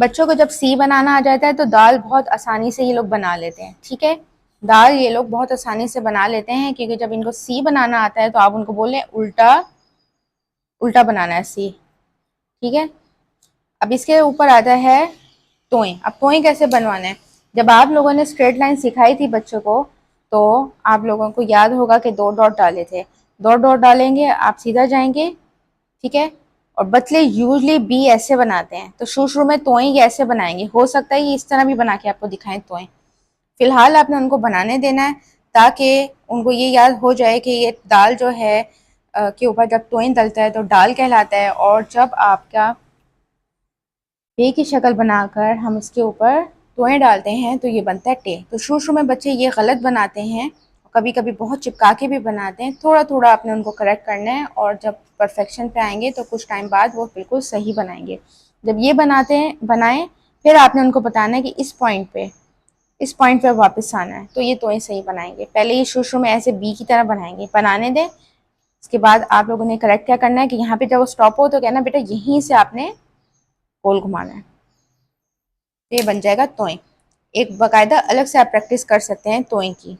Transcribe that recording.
बच्चों को जब सी बनाना आ जाता है तो दाल बहुत आसानी से ये लोग बना लेते हैं। ठीक है, दाल ये लोग बहुत आसानी से बना लेते हैं, क्योंकि जब इनको सी बनाना आता है तो आप उनको बोलें उल्टा उल्टा बनाना है सी। ठीक है, अब इसके ऊपर आता है तोएं। अब तोएं कैसे बनवाना है? जब आप लोगों ने स्ट्रेट लाइन सिखाई थी बच्चों को, तो आप लोगों को याद होगा कि 2 डॉट डाले थे। 2 डॉट डालेंगे, आप सीधा जाएंगे। ठीक है, और बतले यूजली बी ऐसे बनाते हैं, तो शुरू में तोएं ये ऐसे बनाएंगे। हो सकता है ये इस तरह भी बना के आपको दिखाएं तोएं। फिलहाल आपने उनको बनाने देना है, ताकि उनको ये याद हो जाए कि ये दाल जो है के ऊपर जब तोएं डलता है तो दाल कहलाता है, और जब आपका टे की शक्ल बनाकर हम इसके ऊपर तोएं डालते हैं तो ये बनता है टे। तो शुरू में बच्चे ये गलत बनाते हैं, कभी कभी बहुत चिपका के भी बनाते हैं। थोड़ा थोड़ा आपने उनको करेक्ट करना है, और जब परफेक्शन पे आएंगे तो कुछ टाइम बाद वो बिल्कुल सही बनाएंगे। जब ये बनाएं, फिर आपने उनको बताना है कि इस पॉइंट पे वापस आना है, तो ये तोएं सही बनाएंगे। पहले ये शुरू में ऐसे बी की तरह बनाएंगे, बनाने दें। इसके बाद आप लोगों ने करेक्ट क्या करना है कि यहाँ पे जब वो स्टॉप हो तो कहना बेटा यहीं से आपने गोल घुमाना है, तो ये बन जाएगा तोएं। एक बाकायदा अलग से आप प्रैक्टिस कर सकते हैं तोएं की।